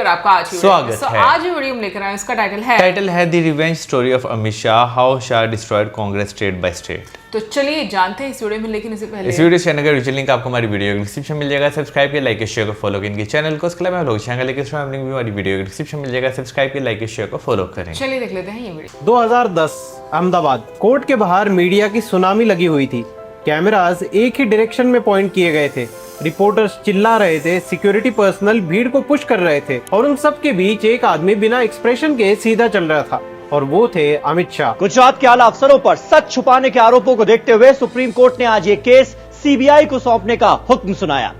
आपका आज स्वागत है। आज जो वीडियो हम लेकर आए उसका टाइटल है the revenge story of Amit Shah, how Shah destroyed Congress state by state. तो चलिए जानते हैं इस वीडियो में, लेकिन इससे पहले इस वीडियो चैनल का वीडियो लिंक आपको हमारी वीडियो के डिस्क्रिप्शन मिल जाएगा। सब्सक्राइब किया, लाइक शेयर को फॉलो करें इनके चैनल को। उसके अलावा लोग चैनल लेके हमारी वीडियो के डिस्क्रिप्शन मिल जाएगा। सब्सक्राइब किया, लाइक शेयर को फॉलो करें। चलिए देख लेते हैं ये वीडियो। 2010 अहमदाबाद कोर्ट के बाहर मीडिया की सुनामी लगी हुई थी। कैमरास एक ही डायरेक्शन में पॉइंट किए गए थे। रिपोर्टर्स चिल्ला रहे थे, सिक्योरिटी पर्सनल भीड़ को पुश कर रहे थे और उन सब के बीच एक आदमी बिना एक्सप्रेशन के सीधा चल रहा था और वो थे अमित शाह। गुजरात के आला अफसरों पर सच छुपाने के आरोपों को देखते हुए सुप्रीम कोर्ट ने आज ये केस सीबीआई को सौंपने का हुक्म सुनाया।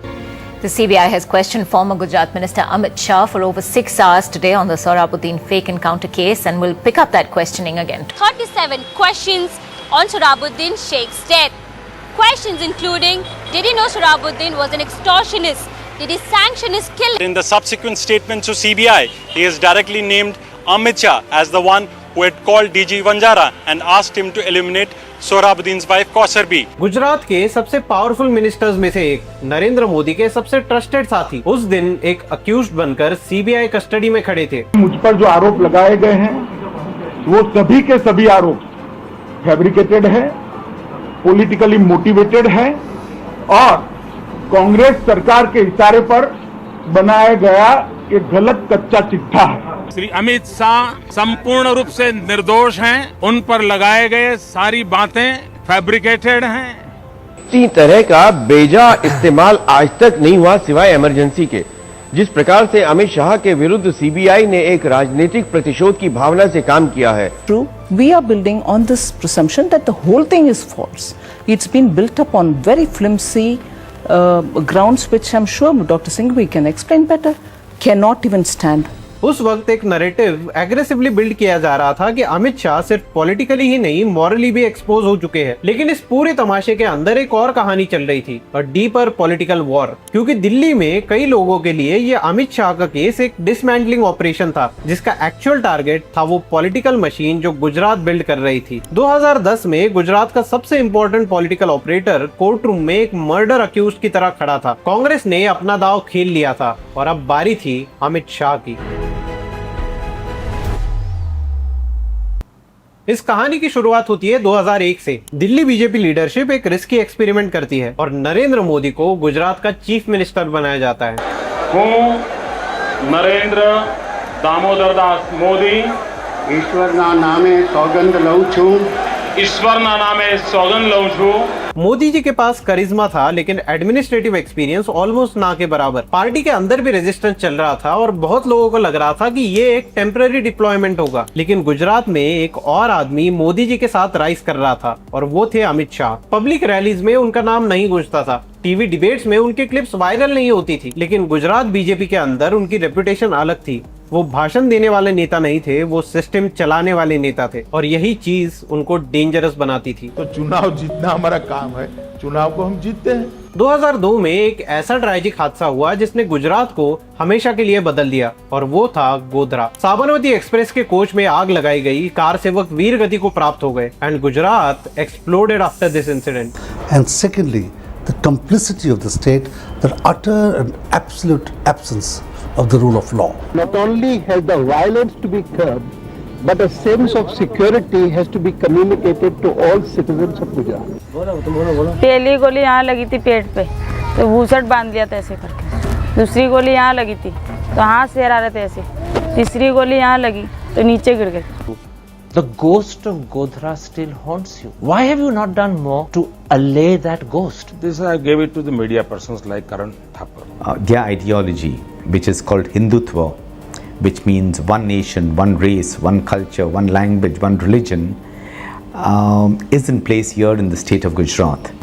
The CBI has questioned former Gujarat Minister Amit Shah for over 6 hours today on the Sohrabuddin fake encounter case and will pick up that questioning again. 37 questions on Sohrabuddin Sheikh's death. Questions including, did he know Sohrabuddin was an extortionist? Did he sanction his killing? In the subsequent statements to CBI, he has directly named Amit Shah as the one who had called DG Vanjara and asked him to eliminate Sohrabuddin's wife Kausar B. Gujarat के सबसे powerful ministers में से एक, नरेंद्र मोदी के सबसे trusted साथी, उस दिन एक अक्यूज्ड बनकर सीबीआई कस्टडी में खड़े थे। मुझ पर जो आरोप लगाए गए हैं वो सभी के सभी आरोप फैब्रिकेटेड है, पॉलिटिकली मोटिवेटेड है और कांग्रेस सरकार के इशारे पर बनाया गया एक गलत कच्चा चिट्ठा है। श्री अमित शाह संपूर्ण रूप से निर्दोष हैं। उन पर लगाए गए सारी बातें फैब्रिकेटेड हैं। किसी तरह का बेजा इस्तेमाल आज तक नहीं हुआ सिवाय इमरजेंसी के। जिस प्रकार से अमित शाह के विरुद्ध सीबीआई ने एक राजनीतिक प्रतिशोध की भावना से काम किया है। True, we are building on this presumption that the whole thing is false. It's been built up on very flimsy grounds, which I'm sure Dr. Singhvi can explain better. Cannot even stand. उस वक्त एक narrative aggressively build किया जा रहा था कि अमित शाह सिर्फ politically ही नहीं मॉरली भी एक्सपोज हो चुके हैं। लेकिन इस पूरे तमाशे के अंदर एक और कहानी चल रही थी, और डीपर पॉलिटिकल वॉर। क्योंकि दिल्ली में कई लोगों के लिए ये अमित शाह का केस एक डिसमेंटलिंग ऑपरेशन था, जिसका एक्चुअल टारगेट था वो पॉलिटिकल मशीन जो गुजरात बिल्ड कर रही थी। 2010 में गुजरात का सबसे important political operator court room में एक मर्डर अक्यूज की तरह खड़ा था। कांग्रेस ने अपना दांव खेल लिया था और अब बारी थी अमित शाह की। इस कहानी की शुरुआत होती है 2001 से। दिल्ली बीजेपी लीडरशिप एक रिस्की एक्सपेरिमेंट करती है और नरेंद्र मोदी को गुजरात का चीफ मिनिस्टर बनाया जाता है। नरेंद्र दामोदर दास मोदी ईश्वरना नामे सौगंध लઉં છું। ईश्वरना नामे सौगंध लઉં છું। मोदी जी के पास करिश्मा था, लेकिन एडमिनिस्ट्रेटिव एक्सपीरियंस ऑलमोस्ट ना के बराबर। पार्टी के अंदर भी रेजिस्टेंस चल रहा था और बहुत लोगों को लग रहा था कि ये एक टेम्पररी डिप्लॉयमेंट होगा। लेकिन गुजरात में एक और आदमी मोदी जी के साथ राइज कर रहा था और वो थे अमित शाह। पब्लिक रैलीज में उनका नाम नहीं गूंजता था, टीवी डिबेट्स में उनकी क्लिप्स वायरल नहीं होती थी, लेकिन गुजरात बीजेपी के अंदर उनकी रेपुटेशन अलग थी। वो भाषण देने वाले नेता नहीं थे, वो सिस्टम चलाने वाले नेता थे, और यही चीज उनको डेंजरस बनाती थी। तो चुनाव जीतना हमारा काम है, चुनाव को हम जीतते हैं। 2002 में एक ऐसा ट्रेजिक हादसा हुआ जिसने गुजरात को हमेशा के लिए बदल दिया, और वो था गोधरा। साबरमती एक्सप्रेस के कोच में आग लगाई गई, कार सेवक वीर गति को प्राप्त हो गए, and Gujarat exploded after this incident. And secondly the complicity of the state, the utter and absolute absence of the rule of law. Not only has the violence to be curbed, but a sense of security has to be communicated to all citizens of Gujarat. पहली गोली यहाँ लगी थी पेट पे, तो भूसट बांध लिया था ऐसे करके। दूसरी गोली यहाँ लगी थी तो हाथ से हरा रहे थे ऐसे। तीसरी गोली यहाँ लगी तो नीचे गिर गए। The ghost of Godhra still haunts you. Why have you not done more to allay that ghost? This I gave it to the media persons like Karan Thapar. Their ideology, which is called Hindutva, which means one nation, one race, one culture, one language, one religion, is in place here in the state of Gujarat.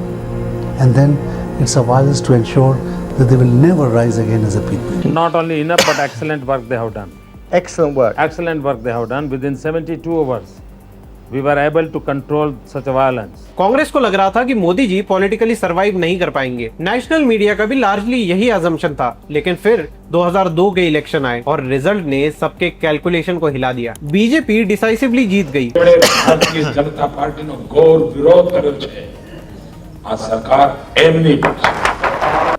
And then it's our violence to ensure that they will never rise again as a people. Not only enough, but excellent work they have done. Excellent work. Excellent work they have done. Within 72 hours, we were able to control such a violence. Congress को लग रहा था कि Modi ji politically survive नहीं कर पाएंगे। National media का भी लार्जली यही अजम्पशन था। लेकिन फिर 2002 के इलेक्शन आए और रिजल्ट ने सबके कैलकुलेशन को हिला दिया। बीजेपी डिसाइसिवली जीत गई। भारतीय जनता पार्टी नो घोर विरोध कर्यो छे। आ सरकार एमनी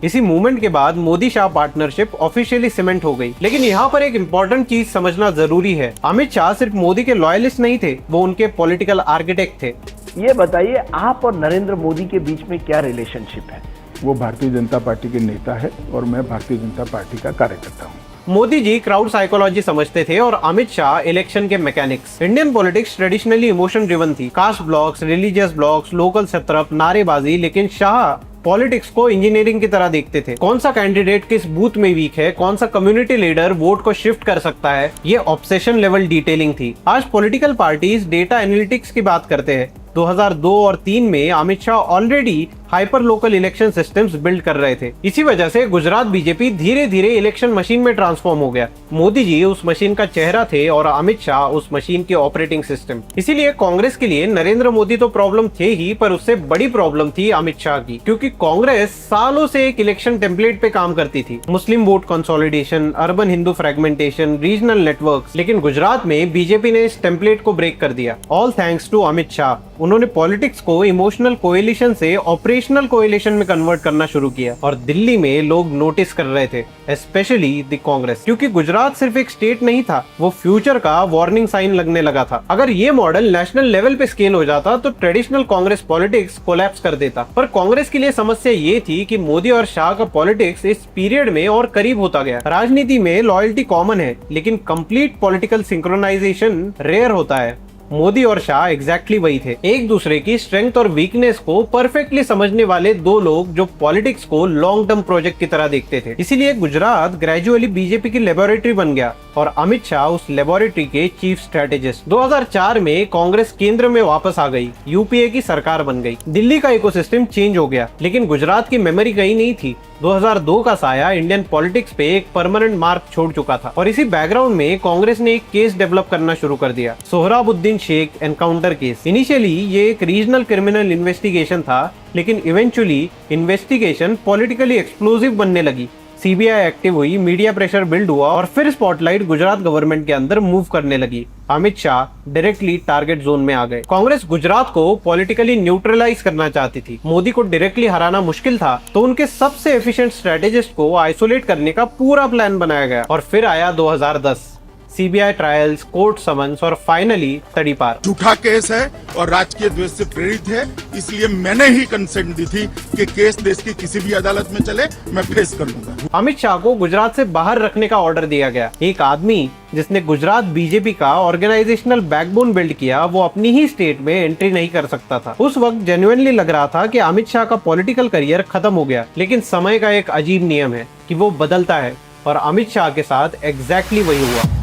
इसी मूवमेंट के बाद Modi Shah partnership officially cement हो गई। लेकिन यहाँ पर एक इम्पोर्टेंट चीज समझना जरूरी है, अमित शाह सिर्फ मोदी के लॉयलिस्ट नहीं थे, वो उनके पॉलिटिकल आर्किटेक्ट थे। ये बताइए, आप और नरेंद्र मोदी के बीच में क्या रिलेशनशिप है? वो भारतीय जनता पार्टी के नेता है और मैं भारतीय जनता पार्टी का कार्यकर्ता हूँ। मोदी जी क्राउड साइकोलॉजी समझते थे और अमित शाह इलेक्शन के mechanics. Indian politics traditionally emotion driven थी, caste blocks, religious blocks, local satrap, नारेबाजी। लेकिन शाह पॉलिटिक्स को इंजीनियरिंग की तरह देखते थे। कौन सा कैंडिडेट किस बूथ में वीक है, कौन सा कम्युनिटी लीडर वोट को शिफ्ट कर सकता है, ये ऑब्सेशन लेवल डिटेलिंग थी। आज पॉलिटिकल पार्टीज डेटा एनालिटिक्स की बात करते हैं। 2002 और 3 में Amit Shah already hyper local election systems build कर रहे थे। इसी वजह से गुजरात बीजेपी धीरे धीरे इलेक्शन मशीन में ट्रांसफॉर्म हो गया। मोदी जी उस मशीन का चेहरा थे और अमित शाह उस मशीन के ऑपरेटिंग सिस्टम। इसीलिए कांग्रेस के लिए नरेंद्र मोदी तो प्रॉब्लम थे ही, पर उससे बड़ी प्रॉब्लम थी अमित शाह की, क्योंकि कांग्रेस सालों से एक इलेक्शन टेम्पलेट पे काम करती थी, Muslim vote consolidation, urban Hindu fragmentation, regional networks. लेकिन गुजरात में बीजेपी ने इस टेम्पलेट को ब्रेक कर दिया, all thanks to Amit Shah. उन्होंने पॉलिटिक्स को इमोशनल कोएलिशन से ऑपरेशनल कोएलिशन में कन्वर्ट करना शुरू किया और दिल्ली में लोग नोटिस कर रहे थे, स्पेशली द कांग्रेस, क्योंकि गुजरात सिर्फ एक स्टेट नहीं था, वो फ्यूचर का वार्निंग साइन लगने लगा था। अगर ये मॉडल नेशनल लेवल पे स्केल हो जाता तो ट्रेडिशनल कांग्रेस पॉलिटिक्स कोलैप्स कर देता। पर कांग्रेस के लिए समस्या ये थी कि मोदी और शाह का पॉलिटिक्स इस पीरियड में और करीब होता गया। राजनीति में लॉयल्टी कॉमन है, लेकिन कंप्लीट पॉलिटिकल सिंक्रोनाइजेशन रेयर होता है। मोदी और शाह एग्जैक्टली वही थे, एक दूसरे की स्ट्रेंथ और वीकनेस को परफेक्टली समझने वाले दो लोग जो पॉलिटिक्स को लॉन्ग टर्म प्रोजेक्ट की तरह देखते थे। इसीलिए गुजरात ग्रेजुअली बीजेपी की लेबोरेटरी बन गया और अमित शाह उस लेबोरेटरी के चीफ स्ट्रेटेजिस्ट। 2004 में कांग्रेस केंद्र में वापस आ गई, यूपीए की सरकार बन गई, दिल्ली का इकोसिस्टम चेंज हो गया, लेकिन गुजरात की मेमोरी कहीं नहीं थी। 2002 का साया इंडियन पॉलिटिक्स पे एक परमानेंट मार्क छोड़ चुका था और इसी बैकग्राउंड में कांग्रेस ने एक केस डेवलप करना शुरू कर दिया, Sohrabuddin Sheikh encounter case. Initially ये एक रीजनल क्रिमिनल इन्वेस्टिगेशन था, लेकिन इवेंचुअली इन्वेस्टिगेशन पॉलिटिकली एक्सप्लोसिव बनने लगी। सीबीआई एक्टिव हुई, मीडिया प्रेशर बिल्ड हुआ और फिर स्पॉटलाइट गुजरात गवर्नमेंट के अंदर मूव करने लगी। Amit Shah directly target zone में आ गए। कांग्रेस गुजरात को पॉलिटिकली न्यूट्रलाइज करना चाहती थी, मोदी को डायरेक्टली हराना मुश्किल था, तो उनके सबसे एफिशिएंट स्ट्रेटेजिस्ट को आइसोलेट करने का पूरा प्लान बनाया गया। और फिर आया 2010, सीबीआई ट्रायल्स, कोर्ट समन्स और फाइनली तड़ीपार। झूठा केस है और राजकीय द्वेष से प्रेरित है, इसलिए मैंने ही कंसेंट दी थी कि केस देश की किसी भी अदालत में चले, मैं फेस कर लूंगा। अमित शाह को गुजरात से बाहर रखने का ऑर्डर दिया गया। एक आदमी जिसने गुजरात बीजेपी का ऑर्गेनाइजेशनल बैकबोन बिल्ड किया, वो अपनी ही स्टेट में एंट्री नहीं कर सकता था। उस वक्त जेन्युइनली लग रहा था कि अमित शाह का पॉलिटिकल करियर खत्म हो गया, लेकिन समय का एक अजीब नियम है कि वो बदलता है और अमित शाह के साथ एग्जैक्टली वही हुआ।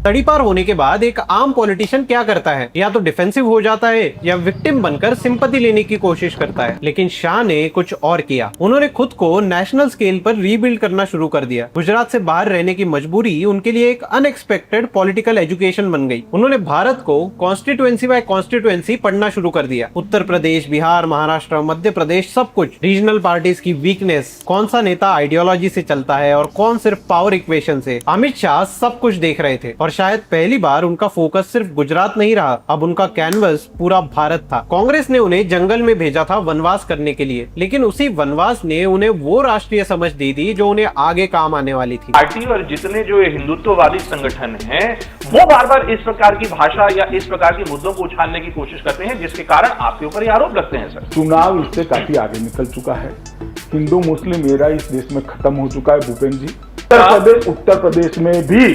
तड़ीपार होने के बाद एक आम पॉलिटिशियन क्या करता है, या तो डिफेंसिव हो जाता है या विक्टिम बनकर सिंपैथी लेने की कोशिश करता है। लेकिन शाह ने कुछ और किया, उन्होंने खुद को नेशनल स्केल पर रीबिल्ड करना शुरू कर दिया। गुजरात से बाहर रहने की मजबूरी उनके लिए एक अनएक्सपेक्टेड पॉलिटिकल एजुकेशन बन गई। उन्होंने भारत को कॉन्स्टिट्यूएंसी बाय कॉन्स्टिट्यूएंसी पढ़ना शुरू कर दिया। उत्तर प्रदेश, बिहार, महाराष्ट्र, मध्य प्रदेश, सब कुछ, रीजनल पार्टीज की वीकनेस, कौन सा नेता आइडियोलॉजी से चलता है और कौन सिर्फ पावर इक्वेशन से। अमित शाह सब कुछ देख रहे थे और शायद पहली बार उनका फोकस सिर्फ गुजरात नहीं रहा, अब उनका कैनवस पूरा भारत था। कांग्रेस ने उन्हें जंगल में भेजा था वनवास करने के लिए, लेकिन उसी वनवास ने उन्हें वो राष्ट्रीय समझ दी थी जो उन्हें आगे काम आने वाली थी। पार्टी और जितने जो हिंदुत्ववादी संगठन हैं, वो बार बार इस प्रकार की भाषा या इस प्रकार के मुद्दों को उछालने की कोशिश करते हैं, जिसके कारण आपके ऊपर ये आरोप लगते हैं। सर, चुनाव इससे काफी आगे निकल चुका है, हिंदू मुस्लिम एरा इस देश में खत्म हो चुका है। भूपेंद्र जी, उत्तर प्रदेश में भी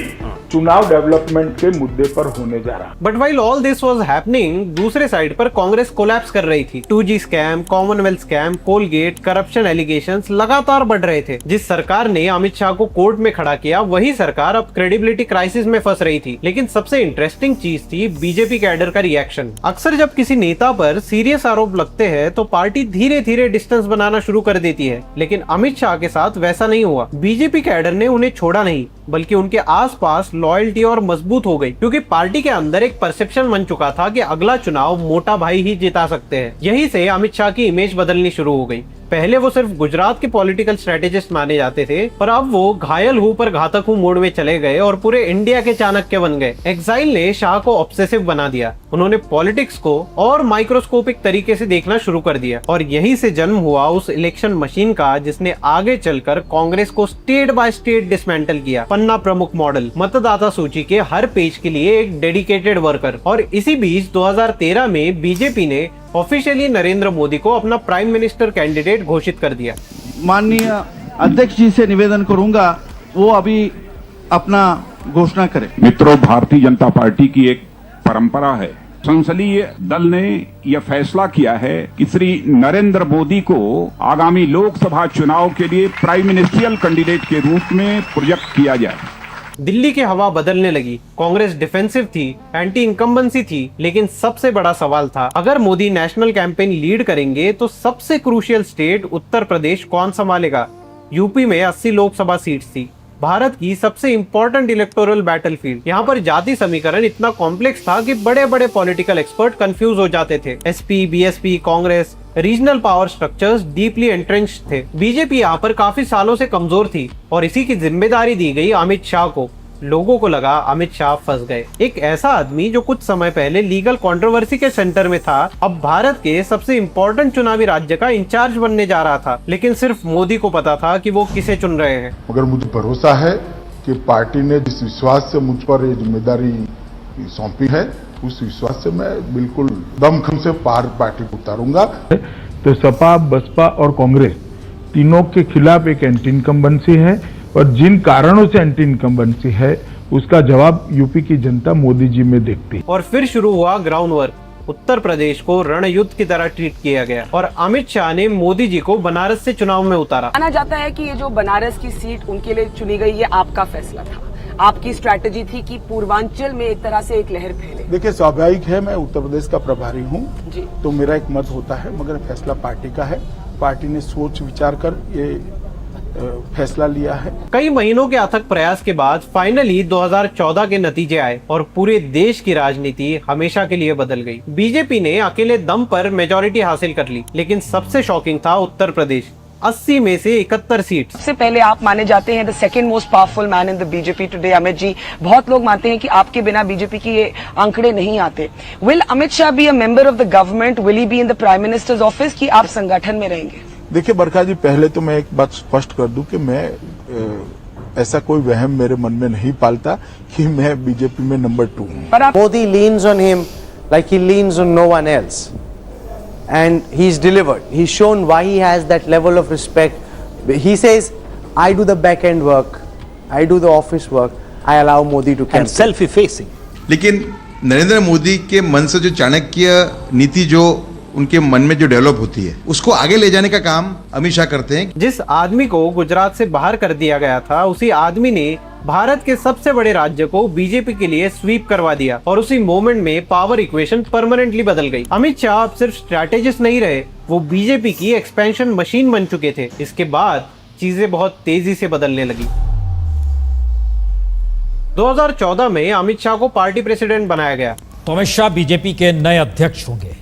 चुनाव डेवलपमेंट के मुद्दे पर होने जा रहा। But while all this was happening, दूसरे साइड पर कांग्रेस कोलैप्स कर रही थी। 2G scam, Commonwealth scam, Colgate, corruption allegations लगातार बढ़ रहे थे। जिस सरकार ने अमित शाह को कोर्ट में खड़ा किया, वही सरकार अब क्रेडिबिलिटी क्राइसिस में फंस रही थी। लेकिन सबसे इंटरेस्टिंग चीज थी बीजेपी कैडर का रिएक्शन। अक्सर जब किसी नेता पर सीरियस आरोप लगते हैं तो पार्टी धीरे धीरे डिस्टेंस बनाना शुरू कर देती है, लेकिन अमित शाह के साथ वैसा नहीं हुआ। बीजेपी कैडर ने उन्हें छोड़ा नहीं, बल्कि उनके आसपास लॉयल्टी और मजबूत हो गई, क्योंकि पार्टी के अंदर एक परसेप्शन बन चुका था कि अगला चुनाव मोटा भाई ही जिता सकते हैं। यही से अमित शाह की इमेज बदलनी शुरू हो गई। पहले वो सिर्फ गुजरात के पॉलिटिकल स्ट्रेटेजिस्ट माने जाते थे, पर अब वो घायल हूँ पर घातक हूँ मोड में चले गए और पूरे इंडिया के चाणक्य बन गए। एग्जाइल ने शाह को ऑब्सेसिव बना दिया। उन्होंने पॉलिटिक्स को और माइक्रोस्कोपिक तरीके से देखना शुरू कर दिया और यहीं से जन्म हुआ उस इलेक्शन मशीन का जिसने आगे चलकर कांग्रेस को स्टेट बाय स्टेट डिसमेंटल किया। पन्ना प्रमुख मॉडल, मतदाता सूची के हर पेज के लिए एक डेडिकेटेड वर्कर। और इसी बीच 2013 में बीजेपी ने ऑफिशियली नरेंद्र मोदी को अपना प्राइम मिनिस्टर कैंडिडेट घोषित कर दिया। माननीय अध्यक्ष जी से निवेदन करूंगा वो अभी अपना घोषणा करें। मित्रों, भारतीय जनता पार्टी की एक परंपरा है, संसदीय दल ने यह फैसला किया है कि श्री नरेंद्र मोदी को आगामी लोकसभा चुनाव के लिए प्राइम मिनिस्ट्रियल कैंडिडेट के रूप में प्रोजेक्ट किया जाए। दिल्ली की हवा बदलने लगी। कांग्रेस डिफेंसिव थी, एंटी इनकम्बेंसी थी, लेकिन सबसे बड़ा सवाल था अगर मोदी नेशनल कैंपेन लीड करेंगे तो सबसे क्रूशियल स्टेट उत्तर प्रदेश कौन संभालेगा। यूपी में 80 लोकसभा सीट्स थी, भारत की सबसे इंपॉर्टेंट इलेक्टोरल बैटलफील्ड। यहाँ पर जाति समीकरण इतना कॉम्प्लेक्स था कि बड़े बड़े पॉलिटिकल एक्सपर्ट कंफ्यूज हो जाते थे। SP, BSP, Congress, regional power structures deeply entrenched थे। बीजेपी यहाँ पर काफी सालों से कमजोर थी और इसी की जिम्मेदारी दी गई अमित शाह को। लोगों को लगा अमित शाह फंस गए। एक ऐसा आदमी जो कुछ समय पहले लीगल कंट्रोवर्सी के सेंटर में था, अब भारत के सबसे इम्पोर्टेंट चुनावी राज्य का इंचार्ज बनने जा रहा था। लेकिन सिर्फ मोदी को पता था कि वो किसे चुन रहे हैं। मगर मुझे भरोसा है कि पार्टी ने जिस विश्वास से मुझ पर ये जिम्मेदारी सौंपी है, उस विश्वास से मैं बिल्कुल दमखम से पार्टी को उतारूंगा। तो सपा, बसपा और कांग्रेस तीनों के खिलाफ एक एंटी इनकम्बेंसी है और जिन कारणों से एंटी इनकम्बेंसी है उसका जवाब यूपी की जनता मोदी जी में देखती है। और फिर शुरू हुआ ग्राउंड वर्क। उत्तर प्रदेश को रणयुद्ध की तरह ट्रीट किया गया और अमित शाह ने मोदी जी को बनारस से चुनाव में उतारा। माना जाता है कि ये जो बनारस की सीट उनके लिए चुनी गई, ये आपका फैसला था, आपकी स्ट्रैटेजी थी कि पूर्वांचल में एक तरह से एक लहर फैले। देखिए, स्वाभाविक है, मैं उत्तर प्रदेश का प्रभारी हूँ तो मेरा एक मत होता है, मगर फैसला पार्टी का है। पार्टी ने सोच विचार कर ये फैसला लिया है। कई महीनों के अथक प्रयास के बाद फाइनली 2014 के नतीजे आए और पूरे देश की राजनीति हमेशा के लिए बदल गई। बीजेपी ने अकेले दम पर मेजॉरिटी हासिल कर ली, लेकिन सबसे शॉकिंग था उत्तर प्रदेश। 80 में से 71 सीट। सबसे पहले आप माने जाते हैं the second most powerful man in the BJP today, Amit ji. बहुत लोग मानते हैं कि आपके बिना बीजेपी की ये आंकड़े नहीं आते। Will Amit Shah be a member of the government? Will he be in the prime minister's office कि आप संगठन में रहेंगे? देखिए बरखा जी, पहले तो मैं एक बात स्पष्ट कर दूं कि मैं ऐसा कोई वहम मेरे मन में नहीं पालता कि मैं बीजेपी में नंबर 2 हूं। Modi leans on him like he leans on no one else, and he's delivered. He's shown why he has that level of respect. He says, "I do the back end work, I do the office work, I allow Modi to campaign." And self-effacing. लेकिन नरेंद्र मोदी के मन से जो चाणक्य नीति जो उनके मन में जो डेवलप होती है उसको आगे ले जाने का काम अमित शाह करते हैं। जिस आदमी को गुजरात से बाहर कर दिया गया था, उसी आदमी ने भारत के सबसे बड़े राज्य को बीजेपी के लिए स्वीप करवा दिया और उसी मोमेंट में पावर इक्वेशन परमानेंटली बदल गई। अमित शाह अब सिर्फ स्ट्रैटेजिस्ट नहीं रहे, वो बीजेपी की एक्सपेंशन मशीन बन चुके थे। इसके बाद चीजें बहुत तेजी से बदलने लगी। 2014 में अमित शाह को पार्टी प्रेसिडेंट बनाया गया। तो अमित शाह बीजेपी के नए अध्यक्ष होंगे।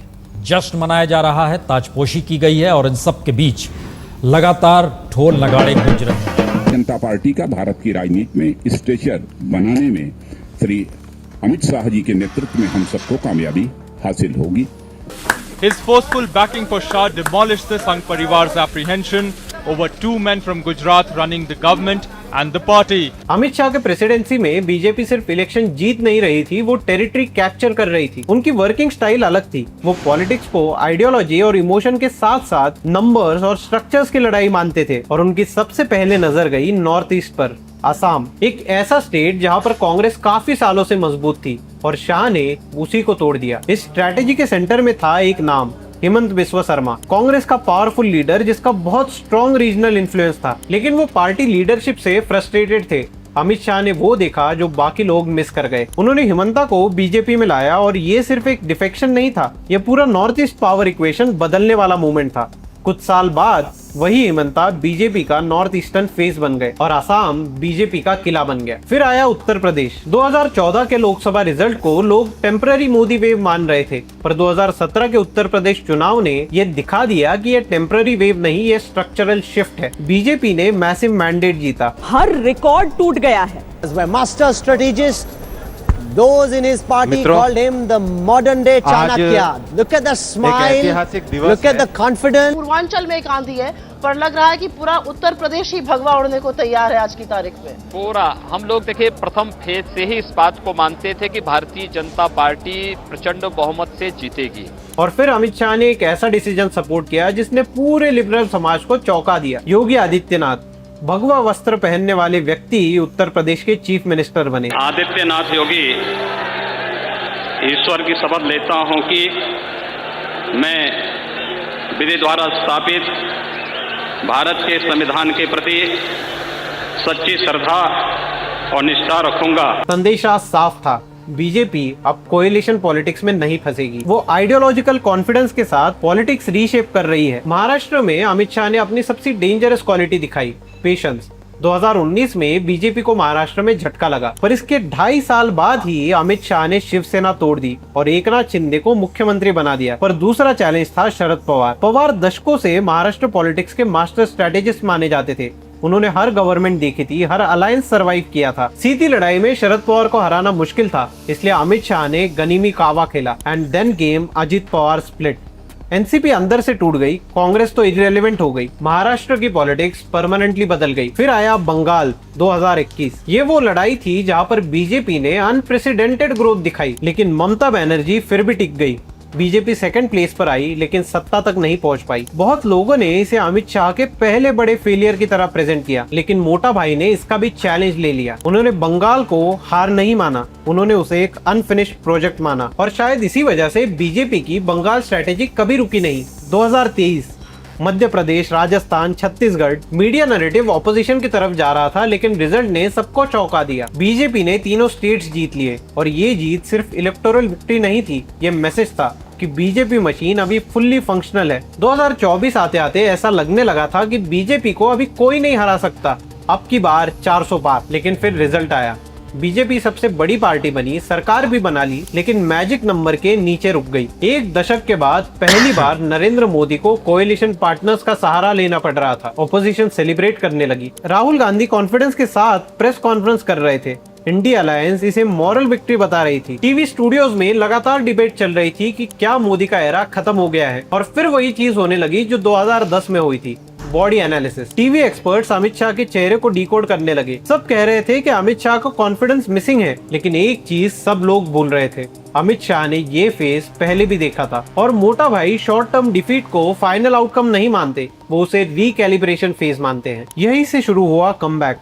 जश्न मनाया जा रहा है, ताजपोशी की गई है और इन सब के बीच लगातार ढोल नगाड़े गूंज रहे हैं। जनता पार्टी का भारत की राजनीति में स्टेचर बनाने में श्री अमित शाह जी के नेतृत्व में हम सबको कामयाबी हासिल होगी। His forceful backing for Shah demolished the Sangh Parivar's apprehension over 2 men from Gujarat running the government and the party. Amit Shah के प्रेसिडेंसी में बीजेपी सिर्फ इलेक्शन जीत नहीं रही थी, वो टेरिटरी कैप्चर कर रही थी। उनकी वर्किंग स्टाइल अलग थी। वो पॉलिटिक्स को आइडियोलॉजी और इमोशन के साथ साथ नंबर्स और स्ट्रक्चर्स की लड़ाई मानते थे और उनकी सबसे पहले नजर गई नॉर्थ ईस्ट पर। असम, एक ऐसा स्टेट जहां पर कांग्रेस काफी सालों से मजबूत थी और शाह ने उसी को तोड़ दिया। इस स्ट्रैटेजी के सेंटर में था एक नाम, हेमंत बिस्वा शर्मा, कांग्रेस का पावरफुल लीडर जिसका बहुत स्ट्रॉन्ग रीजनल इन्फ्लुएंस था। लेकिन वो पार्टी लीडरशिप से फ्रस्ट्रेटेड थे। अमित शाह ने वो देखा जो बाकी लोग मिस कर गए। उन्होंने हेमंता को बीजेपी में लाया और ये सिर्फ एक डिफेक्शन नहीं था, ये पूरा नॉर्थ ईस्ट पावर इक्वेशन बदलने वाला मूवमेंट था। कुछ साल बाद वही हिमंता बीजेपी का नॉर्थ ईस्टर्न फेस बन गए और असम बीजेपी का किला बन गया। फिर आया उत्तर प्रदेश। 2014 के लोकसभा रिजल्ट को लोग टेम्पररी मोदी वेव मान रहे थे, पर 2017 के उत्तर प्रदेश चुनाव ने ये दिखा दिया कि ये टेम्पररी वेव नहीं, ये स्ट्रक्चरल शिफ्ट है। बीजेपी ने मैसिव मैंडेट जीता। हर रिकॉर्ड टूट गया है। Master strategist, those in his party called him the modern day Chanakya. Look at the smile, look at the confidence. Purvanchal में एक आंधी है, पर लग रहा है कि पूरा उत्तर प्रदेश ही भगवा उड़ने को तैयार है आज की तारीख में। पूरा हम लोग देखिए प्रथम फेज से ही इस बात को मानते थे कि भारतीय जनता पार्टी प्रचंड बहुमत से जीतेगी। और फिर अमित शाह ने एक ऐसा डिसीजन सपोर्ट किया जिसने पूरे लिबरल समाज को चौंका दिया। योगी आदित्यनाथ, भगवा वस्त्र पहनने वाले व्यक्ति उत्तर प्रदेश के चीफ मिनिस्टर बने। आदित्यनाथ योगी, ईश्वर की शपथ लेता हूं कि मैं विधि द्वारा स्थापित भारत के संविधान के प्रति सच्ची श्रद्धा और निष्ठा रखूंगा। संदेशा साफ था, बीजेपी अब कोएलिशन पॉलिटिक्स में नहीं फंसेगी। वो आइडियोलॉजिकल कॉन्फिडेंस के साथ पॉलिटिक्स रीशेप कर रही है। महाराष्ट्र में अमित शाह ने अपनी सबसे डेंजरस क्वालिटी दिखाई, पेशेंस। 2019 में बीजेपी को महाराष्ट्र में झटका लगा, पर इसके 2.5 साल बाद ही अमित शाह ने शिवसेना तोड़ दी और एकनाथ शिंदे को मुख्यमंत्री बना दिया। पर दूसरा चैलेंज था शरद पवार। पवार दशकों से महाराष्ट्र पॉलिटिक्स के मास्टर स्ट्रेटेजिस्ट माने जाते थे। उन्होंने हर गवर्नमेंट देखी थी, हर अलायंस सरवाइव किया था। सीधी लड़ाई में शरद पवार को हराना मुश्किल था, इसलिए अमित शाह ने गनीमी कावा खेला and then game Ajit Pawar split. NCP अंदर से टूट गई, कांग्रेस तो इररिलेवेंट हो गई, महाराष्ट्र की पॉलिटिक्स परमानेंटली बदल गई। फिर आया बंगाल 2021। ये वो लड़ाई थी जहां पर बीजेपी ने अनप्रेसिडेंटेड ग्रोथ दिखाई, लेकिन ममता बनर्जी फिर भी टिक गई। बीजेपी सेकंड प्लेस पर आई, लेकिन सत्ता तक नहीं पहुंच पाई। बहुत लोगों ने इसे अमित शाह के पहले बड़े फेलियर की तरह प्रेजेंट किया, लेकिन मोटा भाई ने इसका भी चैलेंज ले लिया। उन्होंने बंगाल को हार नहीं माना, उन्होंने उसे एक अनफिनिश्ड प्रोजेक्ट माना और शायद इसी वजह से बीजेपी की बंगाल स्ट्रेटेजी कभी रुकी नहीं। 2023 Madhya Pradesh, Rajasthan, Chhattisgarh, media narrative opposition की तरफ जा रहा था, लेकिन रिजल्ट ने सबको चौंका दिया। बीजेपी ने तीनों स्टेट्स जीत लिए और ये जीत सिर्फ इलेक्टोरल विक्ट्री नहीं थी, ये मैसेज था कि बीजेपी मशीन अभी फुल्ली फंक्शनल है। 2024 आते आते ऐसा लगने लगा था कि बीजेपी को अभी कोई नहीं हरा सकता, अब की बार 400 पार। लेकिन फिर रिजल्ट आया, बीजेपी सबसे बड़ी पार्टी बनी, सरकार भी बना ली, लेकिन मैजिक नंबर के नीचे रुक गई। एक दशक के बाद पहली बार नरेंद्र मोदी को कोएलिशन पार्टनर्स का सहारा लेना पड़ रहा था। ऑपोजिशन सेलिब्रेट करने लगी। राहुल गांधी कॉन्फिडेंस के साथ प्रेस कॉन्फ्रेंस कर रहे थे। इंडिया अलायंस इसे मॉरल विक्ट्री बता रही थी। टीवी स्टूडियोज में लगातार डिबेट चल रही थी कि क्या मोदी का एरा खत्म हो गया है, और फिर वही चीज होने लगी जो 2010 में हुई थी, body analysis. TV experts Amit Shah के चेहरे को डिकोड करने लगे। सब कह रहे थे कि अमित शाह को कॉन्फिडेंस मिसिंग है, लेकिन एक चीज सब लोग भूल रहे थे, अमित शाह ने ये फेस पहले भी देखा था। और मोटा भाई शॉर्ट टर्म डिफीट को फाइनल आउटकम नहीं मानते, वो उसे रिकैलिब्रेशन फेज मानते हैं। यही से शुरू हुआ comeback.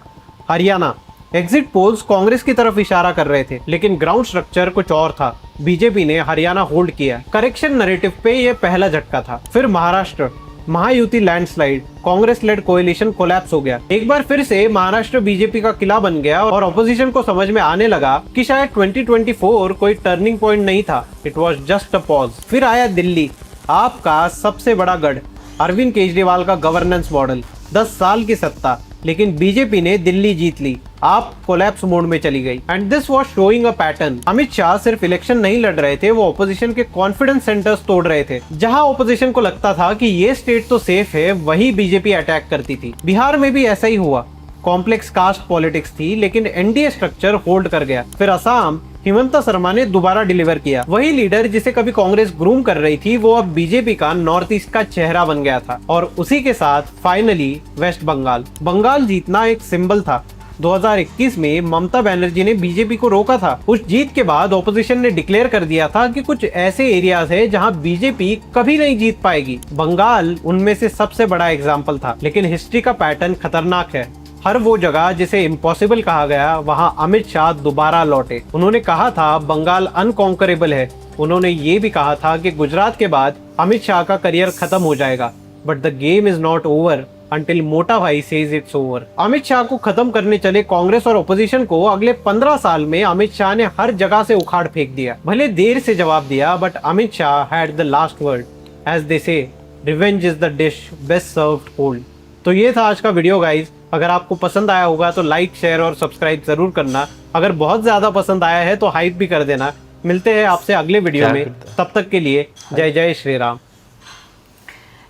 Haryana exit polls Congress की तरफ इशारा कर रहे थे, लेकिन ग्राउंड स्ट्रक्चर कुछ और था। बीजेपी ने हरियाणा होल्ड किया। करेक्शन नैरेटिव पे ये पहला झटका था। फिर Maharashtra, Mahayuti landslide, Congress led coalition collapse हो गया। एक बार फिर से महाराष्ट्र बीजेपी का किला बन गया और ऑपोजिशन को समझ में आने लगा कि शायद 2024 कोई टर्निंग पॉइंट नहीं था, it was just a pause. फिर आया दिल्ली, आपका सबसे बड़ा गढ़, अरविंद केजरीवाल का गवर्नेंस मॉडल, 10 साल की सत्ता, लेकिन बीजेपी ने दिल्ली जीत ली, आप कोलैप्स मोड में चली गई। And this was showing a pattern. Amit Shah सिर्फ इलेक्शन नहीं लड़ रहे थे, वो ऑपोजिशन के कॉन्फिडेंस सेंटर्स तोड़ रहे थे। जहां ऑपोजिशन को लगता था कि ये स्टेट तो सेफ है, वही बीजेपी अटैक करती थी। बिहार में भी ऐसा ही हुआ। कॉम्प्लेक्स कास्ट पॉलिटिक्स थी, लेकिन एनडीए स्ट्रक्चर होल्ड कर गया। फिर असम, हिमंता शर्मा ने दोबारा डिलीवर किया। वही लीडर जिसे कभी कांग्रेस ग्रूम कर रही थी, वो अब बीजेपी का नॉर्थ ईस्ट का चेहरा बन गया था। और उसी के साथ फाइनली वेस्ट बंगाल। बंगाल जीतना एक सिंबल था। 2021 में ममता बनर्जी ने बीजेपी को रोका था। उस जीत के बाद ऑपोजिशन ने डिक्लेयर कर दिया था कि कुछ ऐसे एरियाज है जहां बीजेपी कभी नहीं जीत पाएगी। बंगाल उनमें से सबसे बड़ा एग्जाम्पल था। लेकिन हिस्ट्री का पैटर्न खतरनाक है। हर वो जगह जिसे इम्पॉसिबल कहा गया, वहां अमित शाह दोबारा लौटे। उन्होंने कहा था बंगाल अनकॉन्करेबल है। उन्होंने ये भी कहा था कि गुजरात के बाद अमित शाह का करियर खत्म हो जाएगा। But the game is not over until मोटा भाई says it's over। Amit Shah को खत्म करने चले कांग्रेस और ओपोजिशन को अगले 15 साल में अमित शाह ने हर जगह से उखाड़ फेंक दिया। भले देर से जवाब दिया, but Amit Shah had the last word। As they say, revenge is the dish best served cold. तो ये था आज का वीडियो गाइज। अगर आपको पसंद आया होगा तो लाइक, शेयर और सब्सक्राइब जरूर करना। अगर बहुत ज़्यादा पसंद आया है तो हाइप भी कर देना। मिलते हैं आपसे अगले वीडियो में, तब तक के लिए जय जय श्री राम।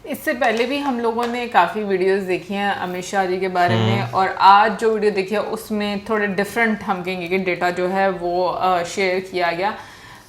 इससे पहले भी हम लोगों ने काफ़ी वीडियोस देखी हैं अमित शाह जी के बारे में, और आज जो वीडियो देखी है उसमें थोड़े डिफरेंट हम कहेंगे कि डेटा जो है वो शेयर किया गया।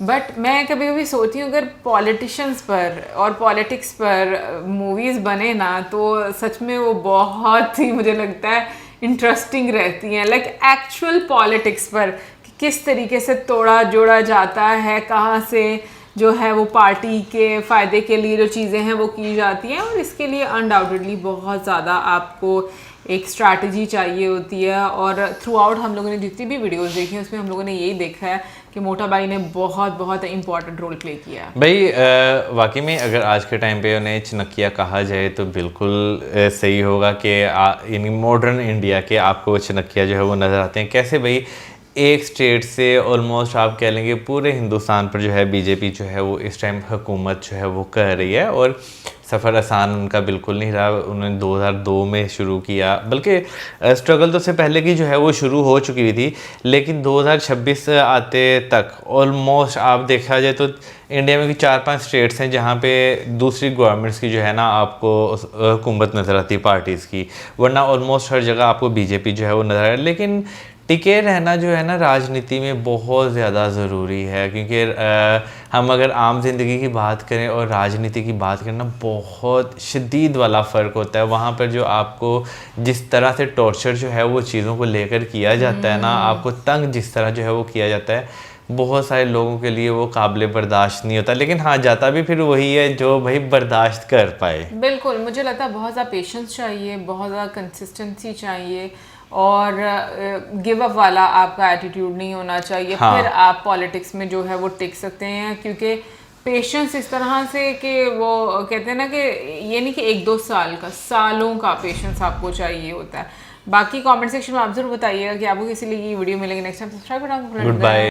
बट मैं कभी कभी सोचती हूँ अगर पॉलिटिशियंस पर और पॉलिटिक्स पर मूवीज़ बने ना तो सच में वो बहुत ही मुझे लगता है इंटरेस्टिंग रहती हैं। लाइक एक्चुअल पॉलिटिक्स पर कि किस तरीके से तोड़ा जोड़ा जाता है, कहाँ से जो है वो पार्टी के फ़ायदे के लिए जो चीज़ें हैं वो की जाती हैं, और इसके लिए अनडाउटेडली बहुत ज़्यादा आपको एक स्ट्रैटेजी चाहिए होती है। और थ्रू आउट हम लोगों ने जितनी भी वीडियोस देखी हैं उसमें हम लोगों ने यही देखा है कि मोटा भाई ने बहुत बहुत इंपॉर्टेंट रोल प्ले किया है। भाई वाकई में अगर आज के टाइम पे उन्हें चनकिया कहा जाए तो बिल्कुल सही होगा कि यानी मॉडर्न इंडिया के आपको चनकिया जो है वो नज़र आते हैं। कैसे भाई एक स्टेट से ऑलमोस्ट आप कह लेंगे पूरे हिंदुस्तान पर जो है बीजेपी जो है वो इस टाइम हुकूमत जो है वो कर रही है, और सफ़र आसान उनका बिल्कुल नहीं रहा। उन्होंने 2002 में शुरू किया, बल्कि स्ट्रगल तो से पहले की जो है वो शुरू हो चुकी हुई थी, लेकिन 2026 आते तक ऑलमोस्ट आप देखा जाए तो इंडिया में 4-5 स्टेट्स हैं जहाँ पे दूसरी गवर्नमेंट्स की जो है ना आपको हुकूमत नज़र आती है पार्टीज़ की, वरना ऑलमोस्ट हर जगह आपको बीजेपी जो है वो नज़र आ रहा है। लेकिन टिके रहना जो है ना राजनीति में बहुत ज़्यादा ज़रूरी है, क्योंकि हम अगर आम जिंदगी की बात करें और राजनीति की बात करें ना बहुत शदीद वाला फ़र्क होता है। वहाँ पर जो आपको जिस तरह से टॉर्चर जो है वो चीज़ों को लेकर किया जाता है ना, आपको तंग जिस तरह जो है वो किया जाता है, बहुत सारे लोगों के लिए वो काबिल बर्दाश्त नहीं होता। लेकिन हाँ, जाता भी फिर वही है जो भाई बर्दाश्त कर पाए। बिल्कुल, मुझे लगता है बहुत ज़्यादा पेशेंस चाहिए, बहुत ज़्यादा कंसिस्टेंसी चाहिए, और गिव अप वाला आपका एटीट्यूड नहीं होना चाहिए। हाँ। फिर आप पॉलिटिक्स में जो है वो टिक सकते हैं, क्योंकि पेशेंस इस तरह से कि वो कहते हैं ना कि ये नहीं कि 1-2 साल का, सालों का पेशेंस आपको चाहिए होता है। बाकी कमेंट सेक्शन में आप जरूर बताइएगा कि आपको किसी लिए ये वीडियो मिलेगी। नेक्स्ट टाइम सब्सक्राइब करना। Good bye.